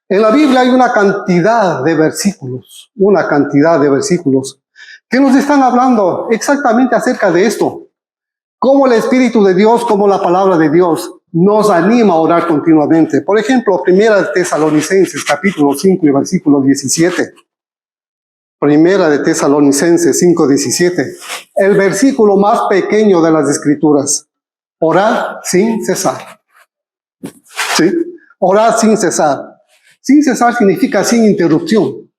En la Biblia hay una cantidad de versículos que nos están hablando exactamente acerca de esto. Cómo el Espíritu de Dios, como la palabra de Dios, nos anima a orar continuamente. Por ejemplo, Primera de Tesalonicenses, capítulo 5 y versículo 17. Primera de Tesalonicenses 5:17. El versículo más pequeño de las Escrituras. Orar sin cesar. ¿Sí? Orar sin cesar. Sin cesar significa sin interrupción.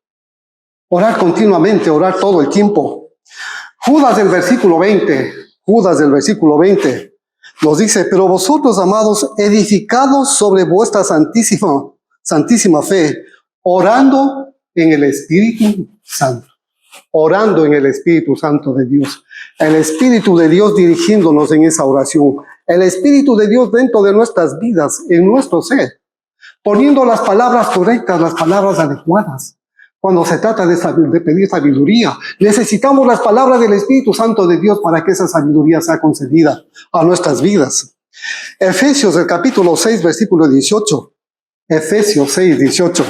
Orar continuamente, orar todo el tiempo. Judas del versículo 20 nos dice: pero vosotros, amados, edificados sobre vuestra santísima fe, orando en el Espíritu Santo. Orando en el Espíritu Santo de Dios. El Espíritu de Dios dirigiéndonos en esa oración. El Espíritu de Dios dentro de nuestras vidas, en nuestro ser. Poniendo las palabras correctas, las palabras adecuadas. Cuando se trata de pedir sabiduría, necesitamos las palabras del Espíritu Santo de Dios para que esa sabiduría sea concedida a nuestras vidas. Efesios, el capítulo 6, versículo 18. Efesios 6, 18.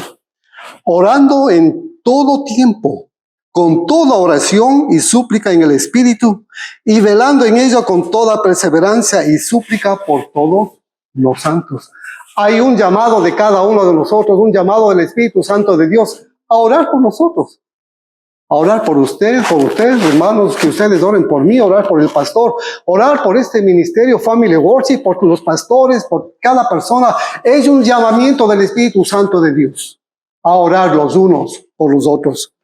Orando en todo tiempo, con toda oración y súplica en el Espíritu, y velando en ello con toda perseverancia y súplica por todos los santos. Hay un llamado de cada uno de nosotros, un llamado del Espíritu Santo de Dios, a orar por nosotros, a orar por ustedes, hermanos, que ustedes oren por mí, orar por el pastor, orar por este ministerio Family Worship, por los pastores, por cada persona. Es un llamamiento del Espíritu Santo de Dios, a orar los unos por los otros.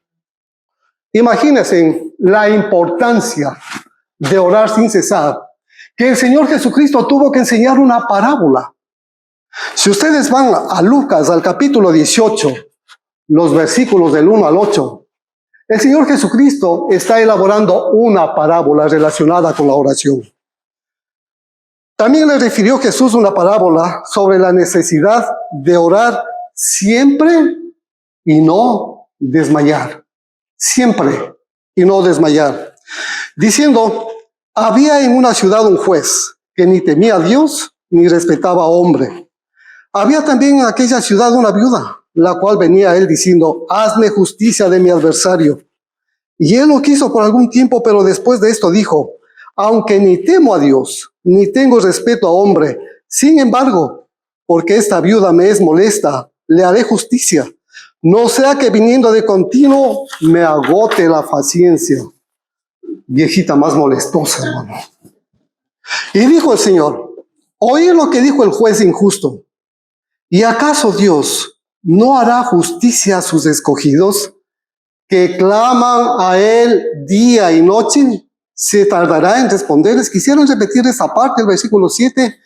Imagínense la importancia de orar sin cesar, que el Señor Jesucristo tuvo que enseñar una parábola. Si ustedes van a Lucas, al capítulo 18, los versículos del 1 al 8, el Señor Jesucristo está elaborando una parábola relacionada con la oración. También le refirió Jesús una parábola sobre la necesidad de orar siempre y no desmayar. Siempre y no desmayar. Diciendo: había en una ciudad un juez que ni temía a Dios ni respetaba a hombre. Había también en aquella ciudad una viuda, la cual venía a él diciendo: hazme justicia de mi adversario. Y él lo quiso por algún tiempo, pero después de esto dijo: aunque ni temo a Dios, ni tengo respeto a hombre, sin embargo, porque esta viuda me es molesta, le haré justicia, no sea que viniendo de continuo me agote la paciencia. Viejita más molestosa, hermano. Y dijo el Señor: oí lo que dijo el juez injusto. ¿Y acaso Dios no hará justicia a sus escogidos, que claman a Él día y noche? ¿Se tardará en responderles? Quisieron repetir esa parte del versículo 7.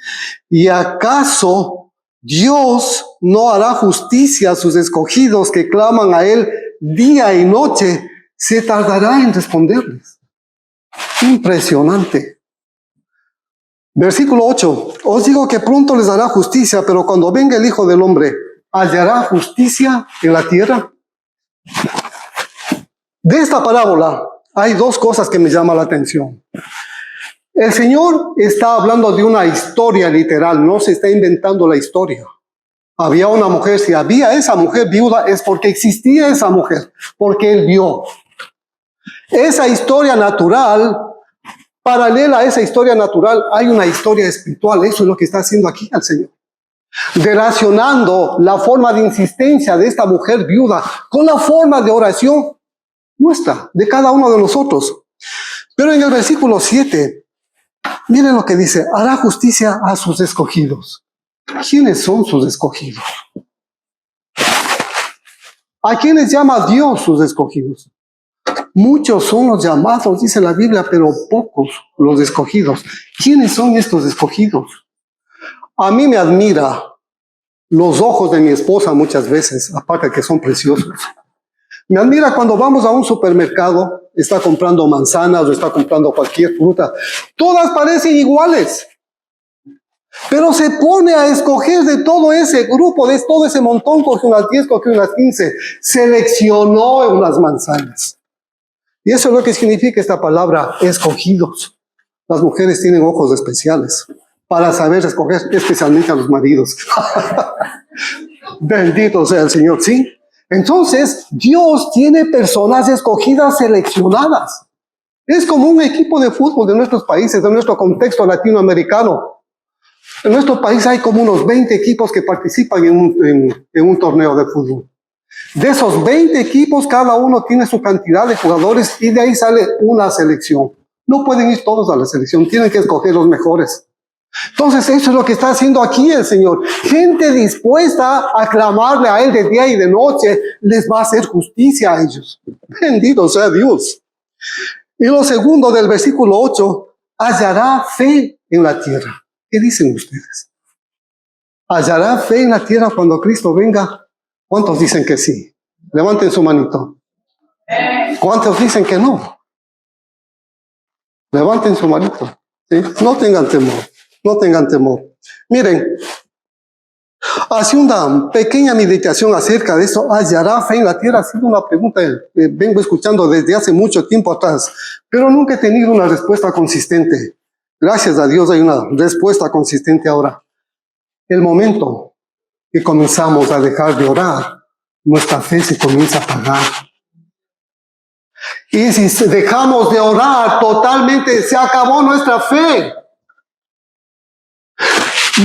¿Y acaso Dios no hará justicia a sus escogidos, que claman a Él día y noche? ¿Se tardará en responderles? Impresionante. Versículo 8. Os digo que pronto les hará justicia, pero cuando venga el Hijo del Hombre, ¿hallará justicia en la tierra? De esta parábola hay dos cosas que me llaman la atención. El Señor está hablando de una historia literal, no se está inventando la historia. Había una mujer, si había esa mujer viuda es porque existía esa mujer, porque Él vio. Esa historia natural, paralela a esa historia natural, hay una historia espiritual. Eso es lo que está haciendo aquí el Señor. Relacionando la forma de insistencia de esta mujer viuda con la forma de oración nuestra, de cada uno de nosotros. Pero en el versículo 7, miren lo que dice: hará justicia a sus escogidos. ¿Quiénes son sus escogidos? ¿A quiénes llama Dios sus escogidos? Muchos son los llamados, dice la Biblia, pero pocos los escogidos. ¿Quiénes son estos escogidos? A mí me admira los ojos de mi esposa muchas veces, aparte que son preciosos. Me admira cuando vamos a un supermercado, está comprando manzanas o está comprando cualquier fruta. Todas parecen iguales. Pero se pone a escoger de todo ese grupo, de todo ese montón, coge unas 10, coge unas 15. Seleccionó unas manzanas. Y eso es lo que significa esta palabra, escogidos. Las mujeres tienen ojos especiales para saber escoger, especialmente a los maridos. Bendito sea el Señor, ¿sí? Entonces, Dios tiene personas escogidas, seleccionadas. Es como un equipo de fútbol de nuestros países, de nuestro contexto latinoamericano. En nuestro país hay como unos 20 equipos que participan en un torneo de fútbol. De esos 20 equipos, cada uno tiene su cantidad de jugadores y de ahí sale una selección. No pueden ir todos a la selección, tienen que escoger los mejores. Entonces, eso es lo que está haciendo aquí el Señor. Gente dispuesta a clamarle a Él de día y de noche, les va a hacer justicia a ellos. Bendito sea Dios. Y lo segundo del versículo 8, hallará fe en la tierra. ¿Qué dicen ustedes? ¿Hallará fe en la tierra cuando Cristo venga? ¿Cuántos dicen que sí? Levanten su manito. ¿Cuántos dicen que no? Levanten su manito. ¿Sí? No tengan temor. No tengan temor. Miren, hace una pequeña meditación acerca de eso. ¿Hallará fe en la tierra? Ha sido una pregunta que vengo escuchando desde hace mucho tiempo atrás, pero nunca he tenido una respuesta consistente. Gracias a Dios hay una respuesta consistente ahora. El momento que comenzamos a dejar de orar, nuestra fe se comienza a apagar. Y si dejamos de orar totalmente, se acabó nuestra fe.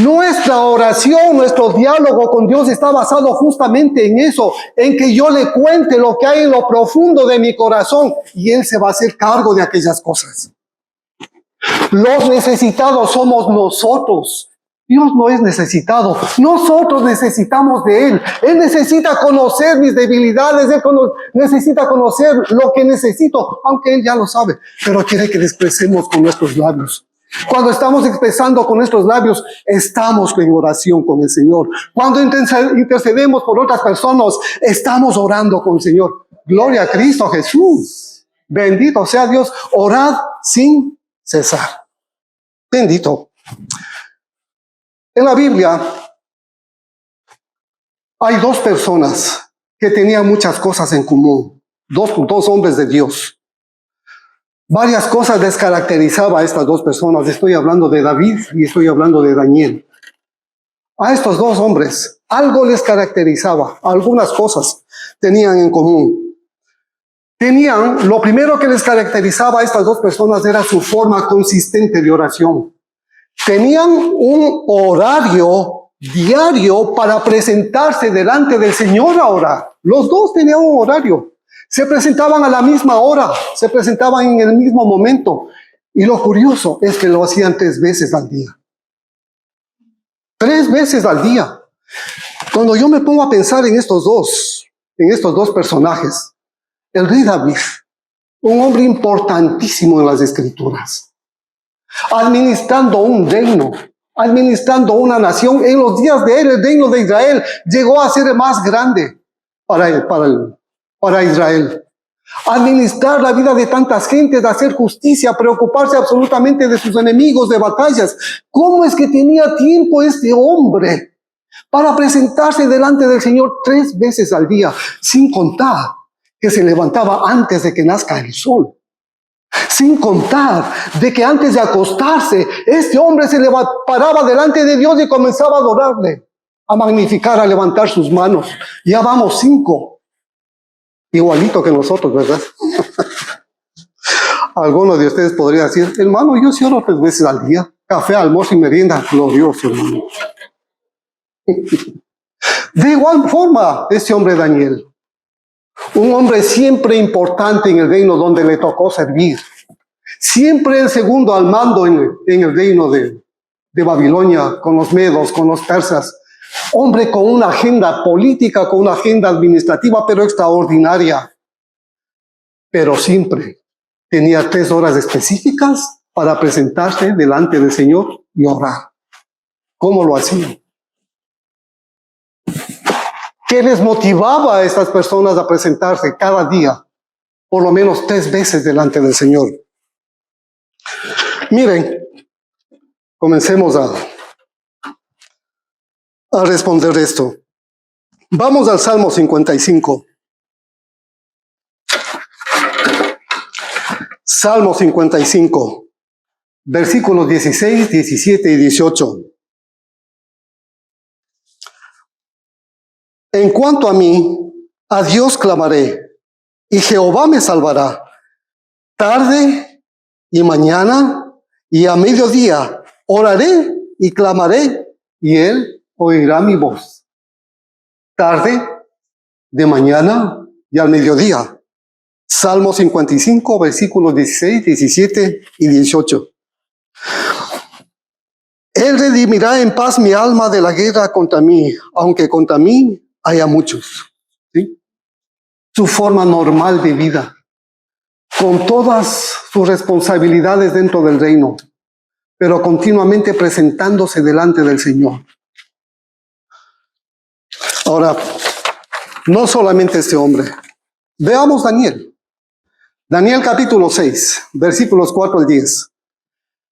Nuestra oración, nuestro diálogo con Dios está basado justamente en eso, en que yo le cuente lo que hay en lo profundo de mi corazón y Él se va a hacer cargo de aquellas cosas. Los necesitados somos nosotros. Dios no es necesitado. Nosotros necesitamos de Él. Él necesita conocer mis debilidades. Él necesita conocer lo que necesito, aunque Él ya lo sabe. Pero quiere que le expresemos con nuestros labios. Cuando estamos expresando con nuestros labios, estamos en oración con el Señor. Cuando intercedemos por otras personas, estamos orando con el Señor. Gloria a Cristo Jesús. Bendito sea Dios. Orad sin cesar. Bendito. En la Biblia hay dos personas que tenían muchas cosas en común. Dos hombres de Dios. Varias cosas les caracterizaba a estas dos personas. Estoy hablando de David y estoy hablando de Daniel. A estos dos hombres algo les caracterizaba. Algunas cosas tenían en común. Lo primero que les caracterizaba a estas dos personas era su forma consistente de oración. Tenían un horario diario para presentarse delante del Señor a orar. Los dos tenían un horario. Se presentaban a la misma hora, se presentaban en el mismo momento. Y lo curioso es que lo hacían 3 veces al día. 3 veces al día. Cuando yo me pongo a pensar en estos dos personajes, el rey David, un hombre importantísimo en las Escrituras, administrando un reino, administrando una nación. En los días de él, el reino de Israel llegó a ser más grande para Israel. Administrar la vida de tantas gentes, hacer justicia, preocuparse absolutamente de sus enemigos, de batallas. ¿Cómo es que tenía tiempo este hombre para presentarse delante del Señor 3 veces al día? Sin contar que se levantaba antes de que nazca el sol. Sin contar de que antes de acostarse, este hombre se paraba delante de Dios y comenzaba a adorarle, a magnificar, a levantar sus manos. Ya vamos 5. Igualito que nosotros, ¿verdad? Alguno de ustedes podría decir, hermano, yo sí oro 3 veces al día. Café, almuerzo y merienda. Glorioso, hermano. De igual forma, este hombre Daniel, un hombre siempre importante en el reino donde le tocó servir. Siempre el segundo al mando en el reino de Babilonia, con los medos, con los persas. Hombre con una agenda política, con una agenda administrativa, pero extraordinaria. Pero siempre tenía 3 horas específicas para presentarse delante del Señor y orar. ¿Cómo lo hacían? ¿Qué les motivaba a estas personas a presentarse cada día, por lo menos 3 veces delante del Señor? Miren, comencemos a responder esto. Vamos al Salmo 55. Salmo 55, versículos 16, 17 y 18. En cuanto a mí, a Dios clamaré, y Jehová me salvará. Tarde y mañana y a mediodía oraré y clamaré, y él oirá mi voz. Tarde, de mañana y al mediodía. Salmo 55, versículos 16, 17 y 18. Él redimirá en paz mi alma de la guerra contra mí, aunque contra mí haya muchos. ¿Sí? Su forma normal de vida, con todas sus responsabilidades dentro del reino, pero continuamente presentándose delante del Señor. Ahora, no solamente este hombre. Veamos Daniel. Daniel capítulo 6, versículos 4 al 10.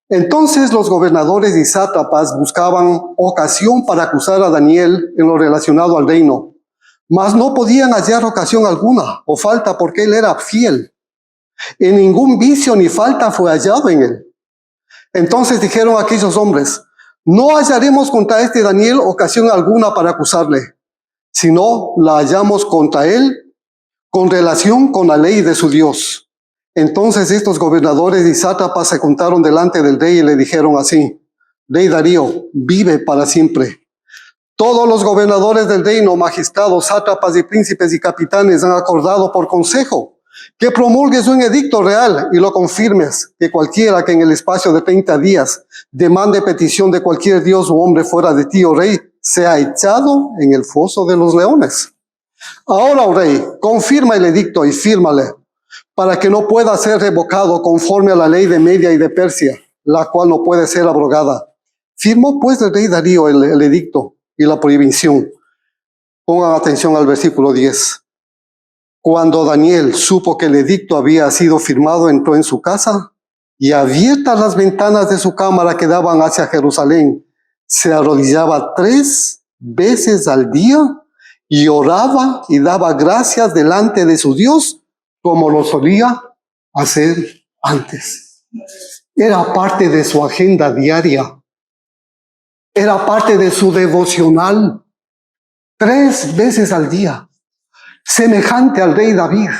Entonces los gobernadores y sátrapas buscaban ocasión para acusar a Daniel en lo relacionado al reino, mas no podían hallar ocasión alguna o falta porque él era fiel. En ningún vicio ni falta fue hallado en él. Entonces dijeron aquellos hombres, no hallaremos contra este Daniel ocasión alguna para acusarle, sino la hallamos contra él con relación con la ley de su Dios. Entonces estos gobernadores y sátrapas se juntaron delante del rey y le dijeron así, Rey Darío, vive para siempre. Todos los gobernadores del reino, magistrados, sátrapas y príncipes y capitanes han acordado por consejo que promulgues un edicto real y lo confirmes, que cualquiera que en el espacio de 30 días demande petición de cualquier dios o hombre fuera de ti, oh rey, sea echado en el foso de los leones. Ahora, oh rey, confirma el edicto y fírmale, para que no pueda ser revocado conforme a la ley de Media y de Persia, la cual no puede ser abrogada. Firmó pues el rey Darío el edicto y la prohibición. Pongan atención al versículo 10. Cuando Daniel supo que el edicto había sido firmado, entró en su casa y abiertas las ventanas de su cámara que daban hacia Jerusalén, se arrodillaba 3 veces al día y oraba y daba gracias delante de su Dios como lo solía hacer antes. Era parte de su agenda diaria. Era parte de su devocional. 3 veces al día. Semejante al rey David.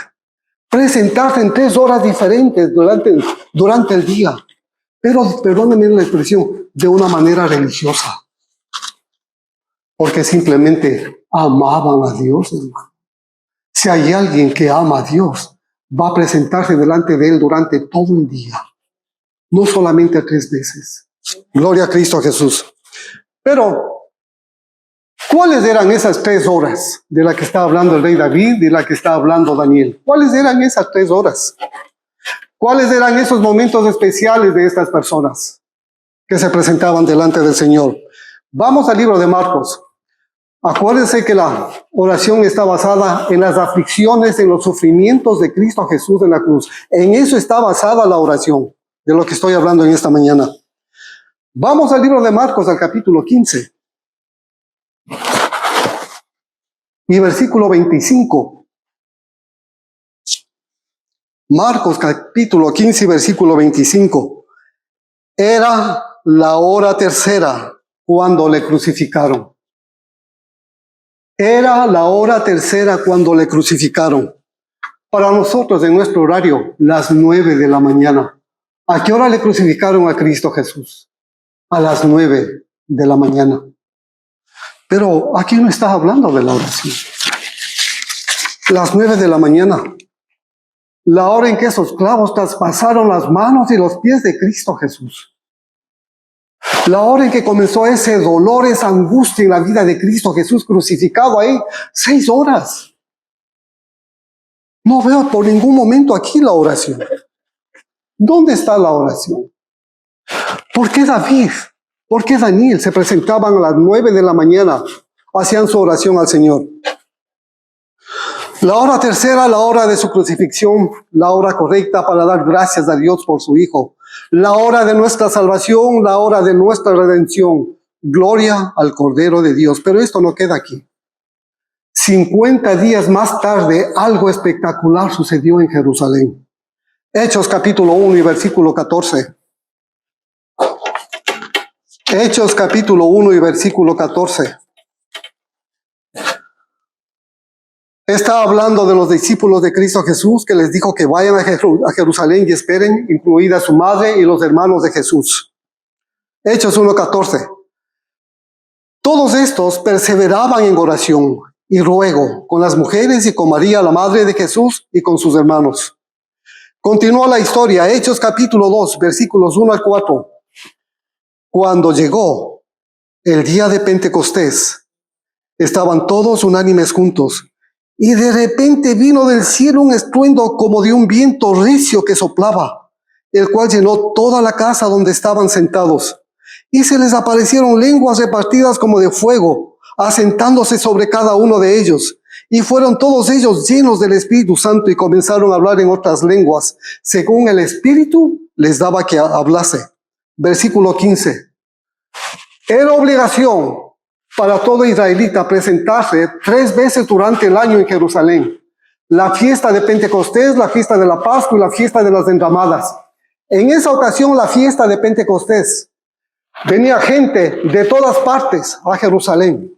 Presentarse en 3 horas diferentes durante el día. Pero, perdónenme la expresión, de una manera religiosa. Porque simplemente amaban a Dios, hermano. Si hay alguien que ama a Dios, va a presentarse delante de él durante todo el día. No solamente 3 veces. Gloria a Cristo Jesús. Pero, ¿cuáles eran esas 3 horas de la que está hablando el rey David y de la que está hablando Daniel? ¿Cuáles eran esas 3 horas? ¿Cuáles eran esos momentos especiales de estas personas que se presentaban delante del Señor? Vamos al libro de Marcos. Acuérdense que la oración está basada en las aflicciones, en los sufrimientos de Cristo Jesús en la cruz. En eso está basada la oración, de lo que estoy hablando en esta mañana. Vamos al libro de Marcos, al capítulo 15. Y versículo 25. Marcos capítulo 15, versículo 25. Era la hora tercera cuando le crucificaron. Era la hora tercera cuando le crucificaron. Para nosotros, en nuestro horario, las 9 de la mañana. ¿A qué hora le crucificaron a Cristo Jesús? A las 9 de la mañana. Pero aquí no está hablando de la oración. Las 9 de la mañana. La hora en que esos clavos traspasaron las manos y los pies de Cristo Jesús. La hora en que comenzó ese dolor, esa angustia en la vida de Cristo Jesús crucificado ahí, 6 horas. No veo por ningún momento aquí la oración. ¿Dónde está la oración? ¿Por qué David? ¿Por qué Daniel se presentaban a las 9 de la mañana? Hacían su oración al Señor. La hora tercera, la hora de su crucifixión, la hora correcta para dar gracias a Dios por su Hijo. La hora de nuestra salvación, la hora de nuestra redención. Gloria al Cordero de Dios. Pero esto no queda aquí. 50 días más tarde, algo espectacular sucedió en Jerusalén. Hechos capítulo 1 y versículo 14. Hechos capítulo 1 y versículo 14. Está hablando de los discípulos de Cristo Jesús que les dijo que vayan a Jerusalén y esperen, incluida su madre y los hermanos de Jesús. Hechos 1:14. Todos estos perseveraban en oración y ruego con las mujeres y con María, la madre de Jesús, y con sus hermanos. Continúa la historia, Hechos capítulo 2, versículos 1 al 4. Cuando llegó el día de Pentecostés, estaban todos unánimes juntos, y de repente vino del cielo un estruendo como de un viento recio que soplaba, el cual llenó toda la casa donde estaban sentados. Y se les aparecieron lenguas repartidas como de fuego, asentándose sobre cada uno de ellos. Y fueron todos ellos llenos del Espíritu Santo y comenzaron a hablar en otras lenguas, según el Espíritu les daba que hablase. Versículo 15. Era obligación para todo israelita presentarse 3 veces durante el año en Jerusalén: la fiesta de Pentecostés, la fiesta de la Pascua y la fiesta de las enramadas. En esa ocasión, la fiesta de Pentecostés, venía gente de todas partes a Jerusalén.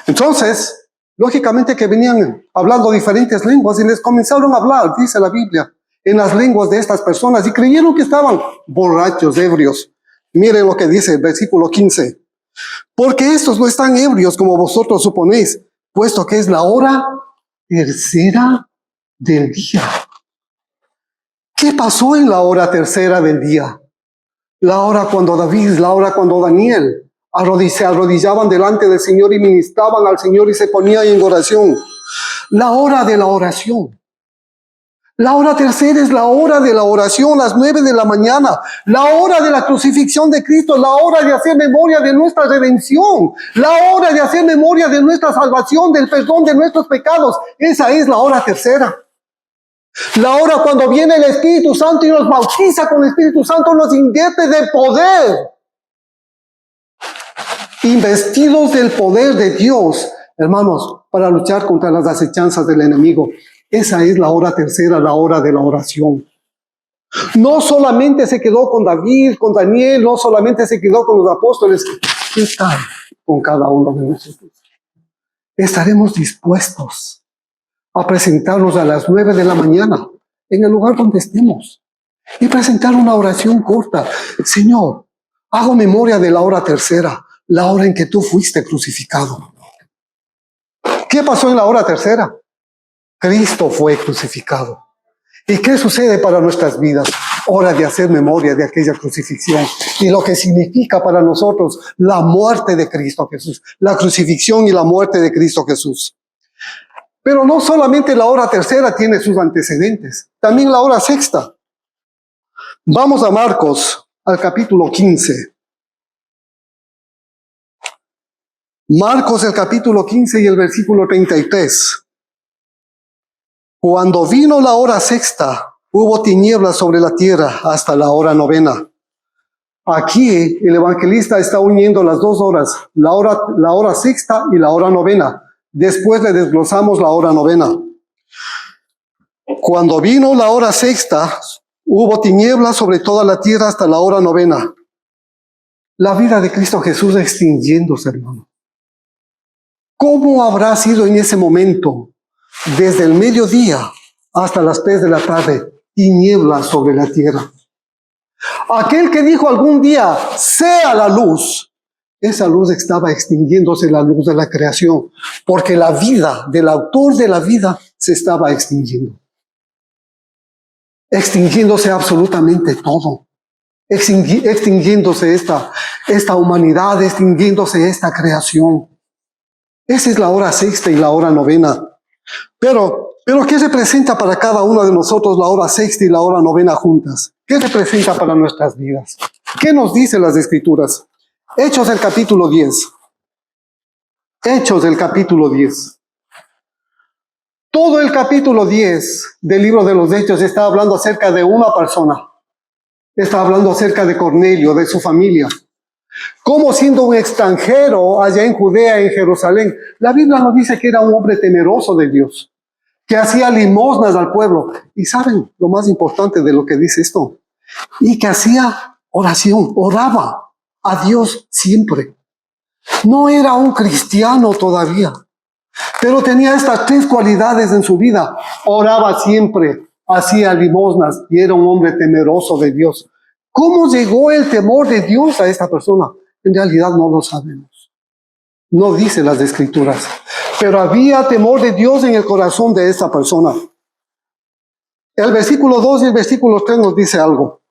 Entonces, lógicamente que venían hablando diferentes lenguas y les comenzaron a hablar, dice la Biblia, en las lenguas de estas personas, y creyeron que estaban borrachos, ebrios. Miren lo que dice el versículo 15. Porque estos no están ebrios como vosotros suponéis, puesto que es la hora tercera del día. ¿Qué pasó en la hora tercera del día? La hora cuando David, la hora cuando Daniel se arrodillaban delante del Señor y ministraban al Señor y se ponían en oración. La hora de la oración. La hora tercera es la hora de la oración, las 9 de la mañana. La hora de la crucifixión de Cristo, la hora de hacer memoria de nuestra redención. La hora de hacer memoria de nuestra salvación, del perdón de nuestros pecados. Esa es la hora tercera. La hora cuando viene el Espíritu Santo y nos bautiza con el Espíritu Santo, nos invierte de poder. Investidos del poder de Dios, hermanos, para luchar contra las acechanzas del enemigo. Esa es la hora tercera, la hora de la oración. No solamente se quedó con David, con Daniel, no solamente se quedó con los apóstoles. ¿Qué tal con cada uno de nosotros? Estaremos dispuestos a presentarnos a las 9 de la mañana en el lugar donde estemos y presentar una oración corta. Señor, hago memoria de la hora tercera, la hora en que tú fuiste crucificado. ¿Qué pasó en la hora tercera? Cristo fue crucificado. ¿Y qué sucede para nuestras vidas? Hora de hacer memoria de aquella crucifixión y lo que significa para nosotros la muerte de Cristo Jesús, la crucifixión y la muerte de Cristo Jesús. Pero no solamente la hora tercera tiene sus antecedentes, también la hora sexta. Vamos a Marcos, al capítulo 15. Marcos, el capítulo 15 y el versículo 33. Cuando vino la hora sexta, hubo tinieblas sobre la tierra hasta la hora novena. Aquí el evangelista está uniendo las 2 horas, la hora sexta y la hora novena. Después le desglosamos la hora novena. Cuando vino la hora sexta, hubo tinieblas sobre toda la tierra hasta la hora novena. La vida de Cristo Jesús extinguiéndose, hermano. ¿Cómo habrá sido en ese momento? Desde el mediodía hasta las 3 de la tarde, tinieblas sobre la tierra. Aquel que dijo algún día, sea la luz, esa luz estaba extinguiéndose, la luz de la creación, porque la vida del autor de la vida se estaba extinguiendo. Extinguiéndose absolutamente todo. Extinguiéndose esta humanidad, extinguiéndose esta creación. Esa es la hora sexta y la hora novena. Pero ¿qué representa para cada uno de nosotros la hora sexta y la hora novena juntas? ¿Qué representa para nuestras vidas? ¿Qué nos dicen las Escrituras? Hechos del capítulo 10. Hechos del capítulo 10. Todo el capítulo 10 del libro de los Hechos está hablando acerca de una persona. Está hablando acerca de Cornelio, de su familia. Como siendo un extranjero allá en Judea, en Jerusalén, la Biblia nos dice que era un hombre temeroso de Dios, que hacía limosnas al pueblo. Y ¿saben lo más importante de lo que dice esto? Y que hacía oración, oraba a Dios siempre. No era un cristiano todavía. Pero tenía estas tres cualidades en su vida. Oraba siempre, hacía limosnas y era un hombre temeroso de Dios. ¿Cómo llegó el temor de Dios a esta persona? En realidad no lo sabemos. No dice las Escrituras. Pero había temor de Dios en el corazón de esta persona. El versículo 2 y el versículo 3 nos dice algo.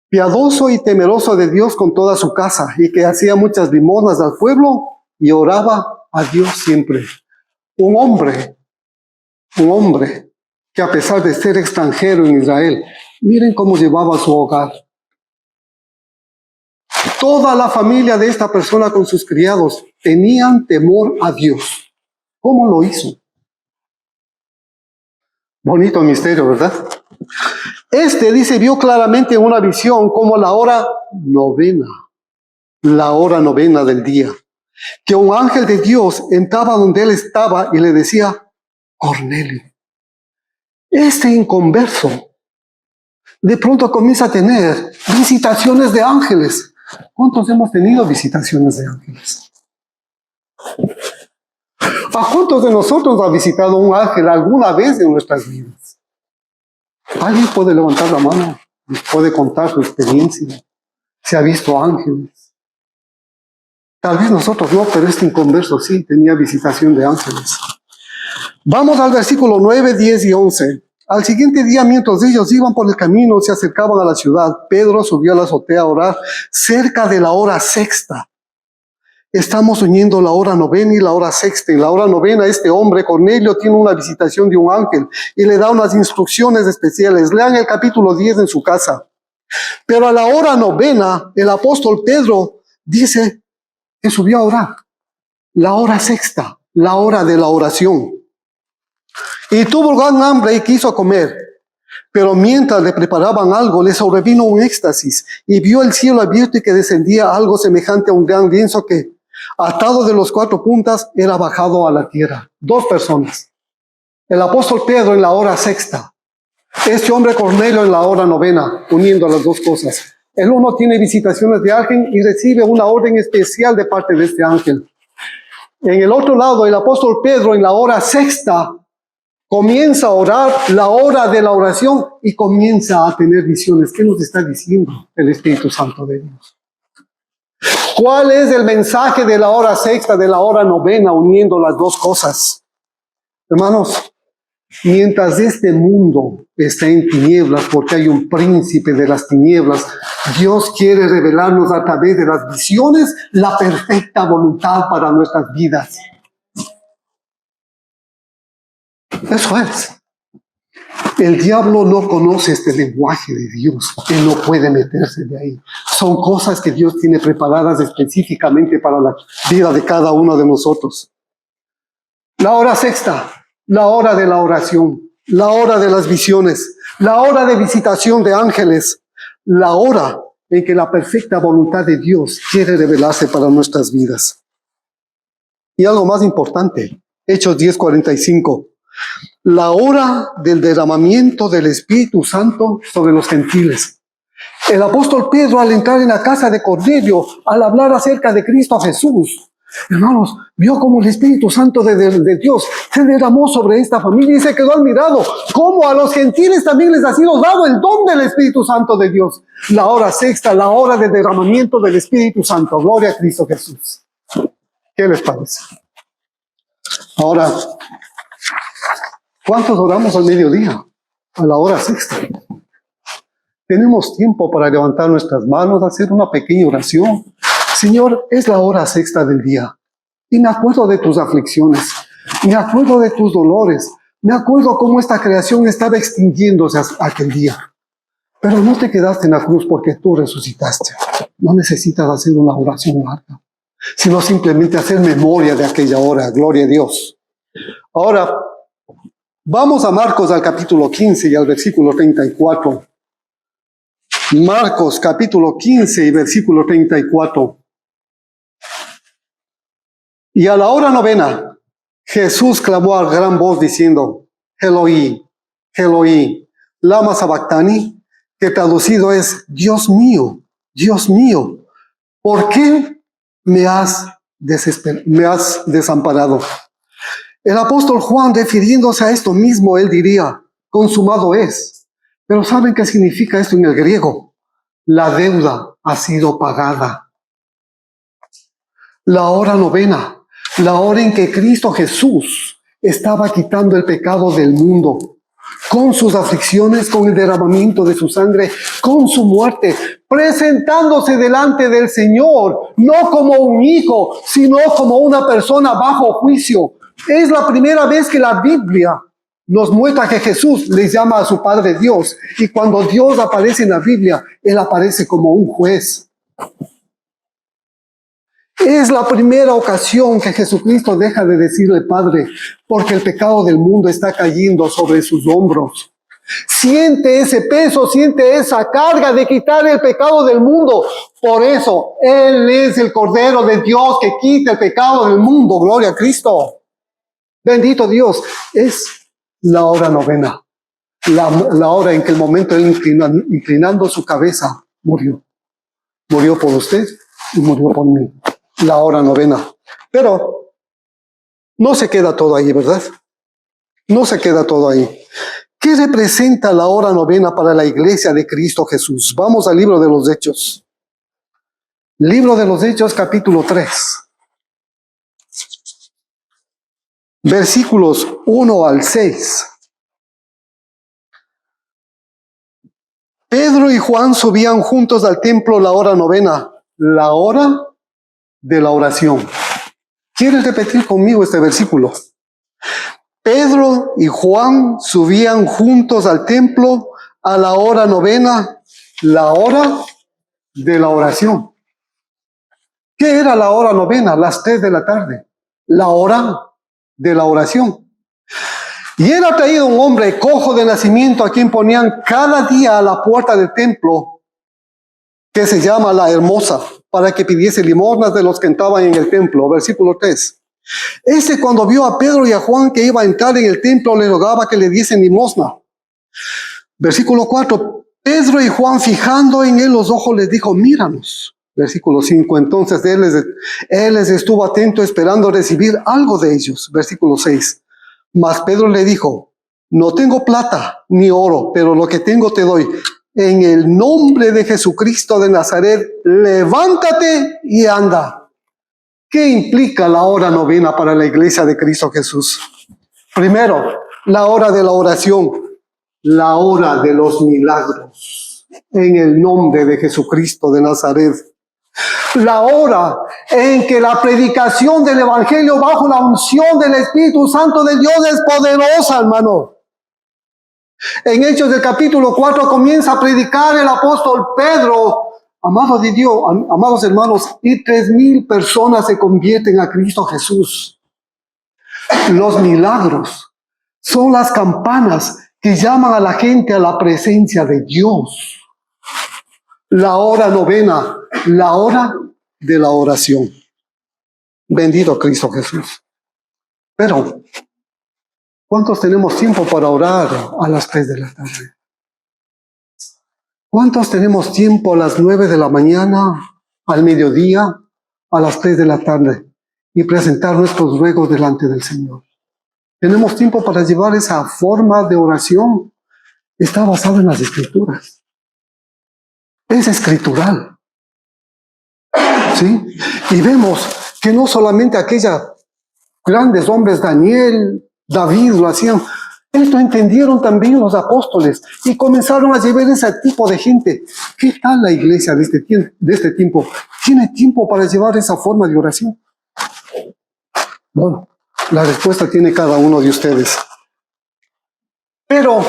Piadoso y temeroso de Dios con toda su casa, y que hacía muchas limosnas al pueblo y oraba a Dios siempre. Un hombre que a pesar de ser extranjero en Israel, miren cómo llevaba su hogar. Toda la familia de esta persona con sus criados tenían temor a Dios. ¿Cómo lo hizo? Bonito misterio, ¿verdad? Dice, vio claramente en una visión como la hora novena del día, que un ángel de Dios entraba donde él estaba y le decía, Cornelio. Este inconverso de pronto comienza a tener visitaciones de ángeles. ¿Cuántos hemos tenido visitaciones de ángeles? ¿A cuántos de nosotros ha visitado un ángel alguna vez en nuestras vidas? ¿Alguien puede levantar la mano y puede contar su experiencia? ¿Se ha visto ángeles? Tal vez nosotros no, pero este inconverso sí tenía visitación de ángeles. Vamos al versículo 9, 10 y 11. Al siguiente día, mientras ellos iban por el camino, se acercaban a la ciudad. Pedro subió a la azotea a orar cerca de la hora sexta. Estamos uniendo la hora novena y la hora sexta. En la hora novena, este hombre, Cornelio, tiene una visitación de un ángel y le da unas instrucciones especiales. Lean el capítulo 10 en su casa. Pero a la hora novena, el apóstol Pedro dice que subió a orar. La hora sexta, la hora de la oración. Y tuvo gran hambre y quiso comer. Pero mientras le preparaban algo, le sobrevino un éxtasis y vio el cielo abierto y que descendía algo semejante a un gran lienzo que, atado de los 4 puntas, era bajado a la tierra. 2 personas. El apóstol Pedro en la hora sexta. Este hombre Cornelio en la hora novena, uniendo las dos cosas. El uno tiene visitaciones de ángel y recibe una orden especial de parte de este ángel. En el otro lado, el apóstol Pedro en la hora sexta comienza a orar, la hora de la oración, y comienza a tener visiones. ¿Qué nos está diciendo el Espíritu Santo de Dios? ¿Cuál es el mensaje de la hora sexta, de la hora novena, uniendo las dos cosas? Hermanos, mientras este mundo está en tinieblas, porque hay un príncipe de las tinieblas, Dios quiere revelarnos a través de las visiones la perfecta voluntad para nuestras vidas. Eso es. El diablo no conoce este lenguaje de Dios. Él no puede meterse de ahí. Son cosas que Dios tiene preparadas específicamente para la vida de cada uno de nosotros. La hora sexta, la hora de la oración, la hora de las visiones, la hora de visitación de ángeles, la hora en que la perfecta voluntad de Dios quiere revelarse para nuestras vidas. Y algo más importante, Hechos 10:45. La hora del derramamiento del Espíritu Santo sobre los gentiles. El apóstol Pedro, al entrar en la casa de Cornelio, al hablar acerca de Cristo Jesús, hermanos, vio como el Espíritu Santo de Dios se derramó sobre esta familia y se quedó admirado. Cómo a los gentiles también les ha sido dado el don del Espíritu Santo de Dios. La hora sexta, la hora del derramamiento del Espíritu Santo. Gloria a Cristo Jesús. ¿Qué les parece? Ahora, ¿cuántos oramos al mediodía? A la hora sexta. Tenemos tiempo para levantar nuestras manos, hacer una pequeña oración. Señor, es la hora sexta del día. Y me acuerdo de tus aflicciones. Me acuerdo de tus dolores. Me acuerdo cómo esta creación estaba extinguiéndose aquel día. Pero no te quedaste en la cruz porque tú resucitaste. No necesitas hacer una oración larga, sino simplemente hacer memoria de aquella hora. Gloria a Dios. Ahora, vamos a Marcos al capítulo 15 y al versículo 34. Marcos capítulo 15 y versículo 34. Y a la hora novena, Jesús clamó a gran voz diciendo, Eloi, Eloi, lama sabactani, que traducido es, Dios mío, ¿por qué me has desamparado? El apóstol Juan, refiriéndose a esto mismo, él diría, consumado es. Pero ¿saben qué significa esto en el griego? La deuda ha sido pagada. La hora novena, la hora en que Cristo Jesús estaba quitando el pecado del mundo, con sus aflicciones, con el derramamiento de su sangre, con su muerte, presentándose delante del Señor, no como un hijo, sino como una persona bajo juicio. Es la primera vez que la Biblia nos muestra que Jesús les llama a su Padre Dios. Y cuando Dios aparece en la Biblia, Él aparece como un juez. Es la primera ocasión que Jesucristo deja de decirle Padre, porque el pecado del mundo está cayendo sobre sus hombros. Siente ese peso, siente esa carga de quitar el pecado del mundo. Por eso, Él es el Cordero de Dios que quita el pecado del mundo. Gloria a Cristo. Bendito Dios. Es la hora novena. La hora en que el momento Él inclinando su cabeza murió. Murió por usted y murió por mí. La hora novena. Pero no se queda todo ahí, ¿verdad? No se queda todo ahí. ¿Qué representa la hora novena para la iglesia de Cristo Jesús? Vamos al libro de los Hechos. Libro de los Hechos, capítulo 3. Versículos 1 al 6. Pedro y Juan subían juntos al templo la hora novena, la hora de la oración. ¿Quieres repetir conmigo este versículo? Pedro y Juan subían juntos al templo a la hora novena, la hora de la oración. ¿Qué era la hora novena? Las 3 de la tarde. La hora de la oración. Y era traído un hombre cojo de nacimiento a quien ponían cada día a la puerta del templo, que se llama La Hermosa, para que pidiese limosnas de los que entraban en el templo. Versículo 3. Este, cuando vio a Pedro y a Juan que iba a entrar en el templo, le rogaba que le diesen limosna. Versículo 4. Pedro y Juan, fijando en él los ojos, les dijo, míranos. Versículo 5. Entonces él les estuvo atento, esperando recibir algo de ellos. Versículo 6. Mas Pedro le dijo, no tengo plata ni oro, pero lo que tengo te doy. En el nombre de Jesucristo de Nazaret, levántate y anda. ¿Qué implica la hora novena para la iglesia de Cristo Jesús? Primero, la hora de la oración, la hora de los milagros, en el nombre de Jesucristo de Nazaret. La hora en que la predicación del Evangelio bajo la unción del Espíritu Santo de Dios es poderosa, hermano. En Hechos del capítulo 4 comienza a predicar el apóstol Pedro. Amados de Dios, amados hermanos, y 3,000 personas se convierten a Cristo Jesús. Los milagros son las campanas que llaman a la gente a la presencia de Dios. La hora novena, la hora de la oración. Bendito Cristo Jesús. Pero, ¿cuántos tenemos tiempo para orar a las 3 de la tarde? ¿Cuántos tenemos tiempo a las 9 de la mañana, al mediodía, a las 3 de la tarde y presentar nuestros ruegos delante del Señor? ¿Tenemos tiempo para llevar esa forma de oración? Está basada en las Escrituras. Es escritural. ¿Sí? Y vemos que no solamente aquellos grandes hombres, Daniel, David, lo hacían. Esto entendieron también los apóstoles y comenzaron a llevar ese tipo de gente. ¿Qué tal la iglesia de este tiempo? ¿Tiene tiempo para llevar esa forma de oración? Bueno, la respuesta tiene cada uno de ustedes. Pero,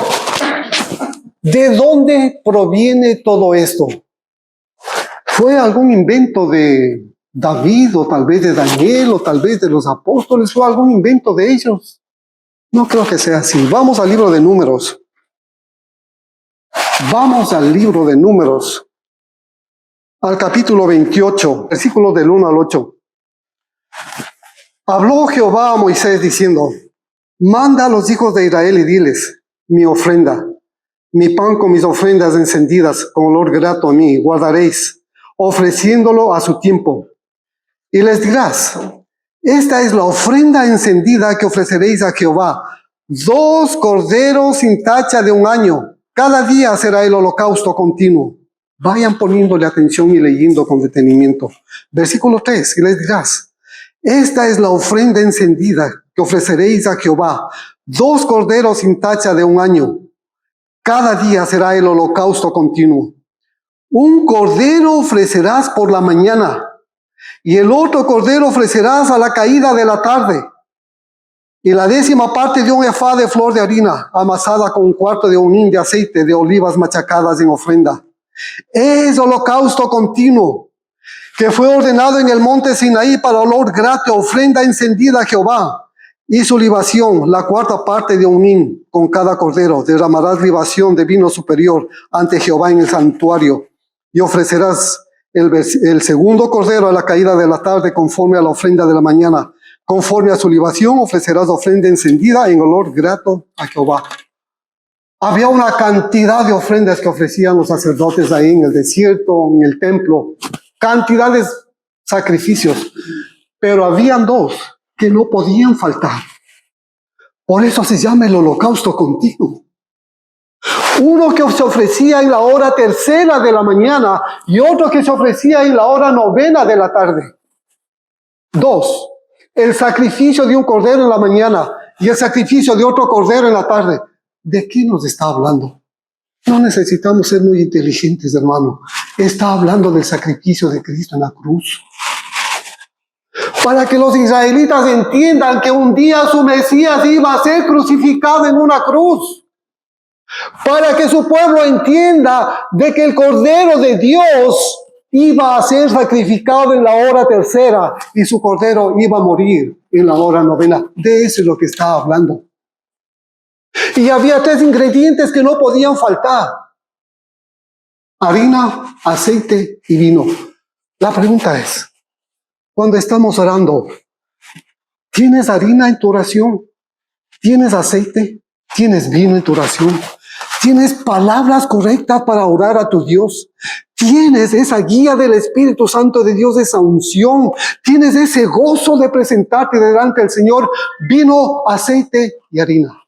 ¿de dónde proviene todo esto? ¿Fue algún invento de David o tal vez de Daniel o tal vez de los apóstoles? ¿Fue algún invento de ellos? No creo que sea así. Vamos al libro de Números. Vamos al libro de Números, al capítulo 28, versículos del 1 al 8. Habló Jehová a Moisés diciendo, manda a los hijos de Israel y diles, mi ofrenda, mi pan con mis ofrendas encendidas, con olor grato a mí, guardaréis, ofreciéndolo a su tiempo. Y les dirás, Esta es la ofrenda encendida que ofreceréis a Jehová. 2 corderos sin tacha de 1 año. Cada día será el holocausto continuo. Vayan poniéndole atención y leyendo con detenimiento. Versículo 3, y les dirás, esta es la ofrenda encendida que ofreceréis a Jehová. 2 corderos sin tacha de 1 año. Cada día será el holocausto continuo. 1 cordero ofrecerás por la mañana, y el otro cordero ofrecerás a la caída de la tarde. Y la 10ª parte de 1 efá de flor de harina, amasada con 1/4 de un hin de aceite de olivas machacadas en ofrenda. Es holocausto continuo, que fue ordenado en el monte Sinaí para olor grato, ofrenda encendida a Jehová. Y su libación, la 4ª parte de un hin con cada cordero. Derramarás libación de vino superior ante Jehová en el santuario. Y ofrecerás el segundo cordero a la caída de la tarde conforme a la ofrenda de la mañana. Conforme a su libación ofrecerás ofrenda encendida en olor grato a Jehová. Había una cantidad de ofrendas que ofrecían los sacerdotes ahí en el desierto, en el templo. Cantidades de sacrificios. Pero habían 2 que no podían faltar. Por eso se llama el holocausto continuo. Uno que se ofrecía en la hora 3ª de la mañana y otro que se ofrecía en la hora 9ª de la tarde. 2. El sacrificio de un cordero en la mañana y el sacrificio de otro cordero en la tarde. ¿De qué nos está hablando? No necesitamos ser muy inteligentes, hermano. Está hablando del sacrificio de Cristo en la cruz. Para que los israelitas entiendan que un día su Mesías iba a ser crucificado en una cruz. Para que su pueblo entienda de que el Cordero de Dios iba a ser sacrificado en la hora 3ª y su Cordero iba a morir en la hora 9ª. De eso es lo que está hablando. Y había 3 ingredientes que no podían faltar: harina, aceite y vino. La pregunta es, cuando estamos orando, ¿tienes harina en tu oración? ¿Tienes aceite? ¿Tienes vino en tu oración? ¿Tienes palabras correctas para orar a tu Dios? ¿Tienes esa guía del Espíritu Santo de Dios, esa unción? ¿Tienes ese gozo de presentarte delante del Señor? Vino, aceite y harina.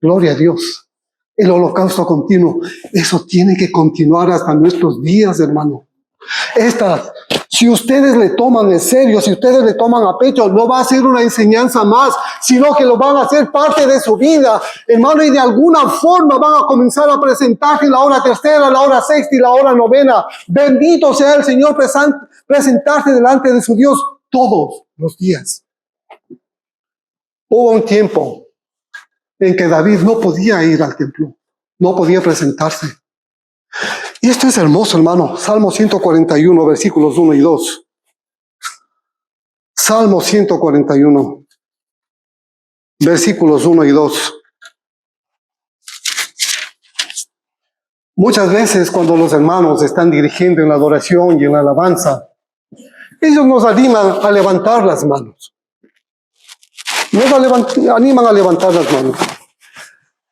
Gloria a Dios. El holocausto continuo, eso tiene que continuar hasta nuestros días, hermano. Si ustedes le toman en serio, si ustedes le toman a pecho, no va a ser una enseñanza más, sino que lo van a hacer parte de su vida, hermano, y de alguna forma van a comenzar a presentarse en la hora 3ª, la hora 6ª y la hora 9ª. Bendito sea el Señor, presentarse delante de su Dios todos los días. Hubo un tiempo en que David no podía ir al templo, no podía presentarse. Y esto es hermoso, hermano. Salmo 141, versículos 1 y 2. Salmo 141, versículos 1 y 2. Muchas veces cuando los hermanos están dirigiendo en la adoración y en la alabanza, ellos nos animan a levantar las manos. Animan a levantar las manos.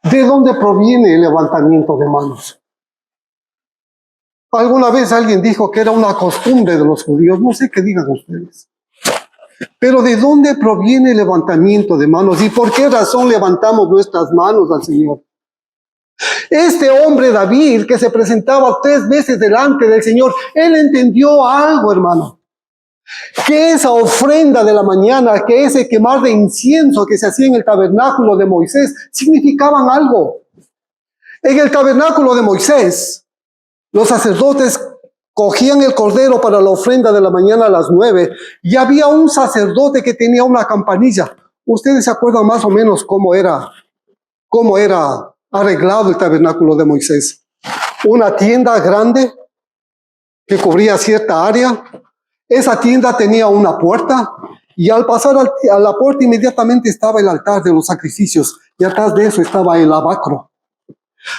¿De dónde proviene el levantamiento de manos? Alguna vez alguien dijo que era una costumbre de los judíos, no sé qué digan ustedes. Pero ¿de dónde proviene el levantamiento de manos? ¿Y por qué razón levantamos nuestras manos al Señor? Este hombre David, que se presentaba 3 veces delante del Señor, él entendió algo, hermano. Que esa ofrenda de la mañana, que ese quemar de incienso que se hacía en el tabernáculo de Moisés, significaban algo. En el tabernáculo de Moisés, los sacerdotes cogían el cordero para la ofrenda de la mañana a las 9 y había un sacerdote que tenía una campanilla. Ustedes se acuerdan más o menos cómo era arreglado el tabernáculo de Moisés. Una tienda grande que cubría cierta área. Esa tienda tenía una puerta y al pasar a la puerta inmediatamente estaba el altar de los sacrificios y atrás de eso estaba el lavacro.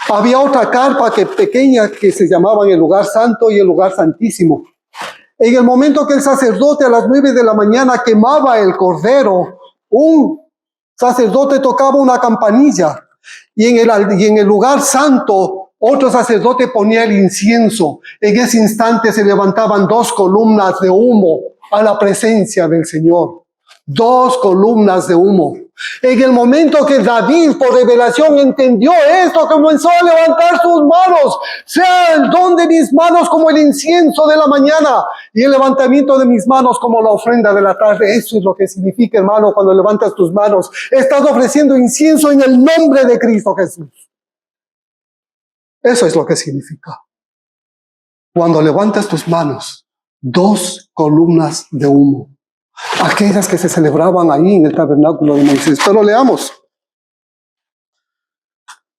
Había otra carpa pequeña que se llamaba el lugar santo y el lugar santísimo. En el momento que el sacerdote a las 9 de la mañana quemaba el cordero, un sacerdote tocaba una campanilla y en el lugar santo otro sacerdote ponía el incienso. En ese instante se levantaban 2 columnas de humo a la presencia del Señor. 2 columnas de humo. En el momento que David, por revelación, entendió esto, comenzó a levantar sus manos. Sea el don de mis manos como el incienso de la mañana y el levantamiento de mis manos como la ofrenda de la tarde. Eso es lo que significa, hermano, cuando levantas tus manos. Estás ofreciendo incienso en el nombre de Cristo Jesús. Eso es lo que significa. Cuando levantas tus manos, 2 columnas de humo. Aquellas que se celebraban ahí en el tabernáculo de Moisés. Pero leamos.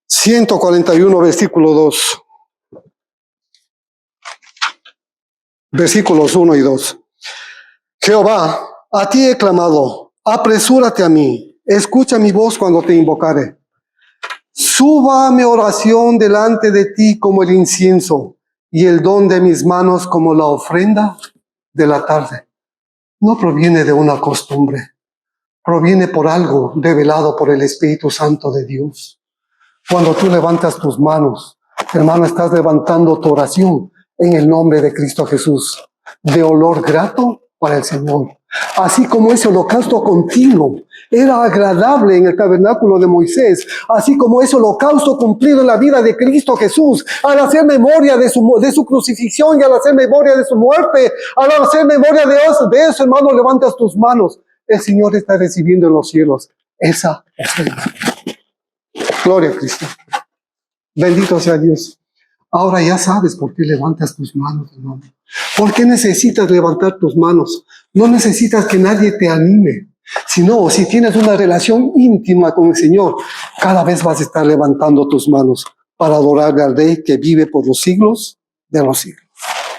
141, versículo 2. Versículos 1 y 2. Jehová, a ti he clamado, apresúrate a mí, escucha mi voz cuando te invocare. Suba mi oración delante de ti como el incienso, y el don de mis manos como la ofrenda de la tarde. No proviene de una costumbre, proviene por algo revelado por el Espíritu Santo de Dios. Cuando tú levantas tus manos, hermano, estás levantando tu oración en el nombre de Cristo Jesús, de olor grato para el Señor. Así como ese holocausto continuo era agradable en el tabernáculo de Moisés, así como ese holocausto cumplido en la vida de Cristo Jesús, al hacer memoria de su crucifixión y al hacer memoria de su muerte, al hacer memoria de eso, hermano, levantas tus manos. El Señor está recibiendo en los cielos esa ofrenda. Gloria a Cristo. Bendito sea Dios. Ahora ya sabes por qué levantas tus manos, hermano. ¿Por qué necesitas levantar tus manos? No necesitas que nadie te anime, sino si tienes una relación íntima con el Señor, cada vez vas a estar levantando tus manos para adorarle al Rey que vive por los siglos de los siglos.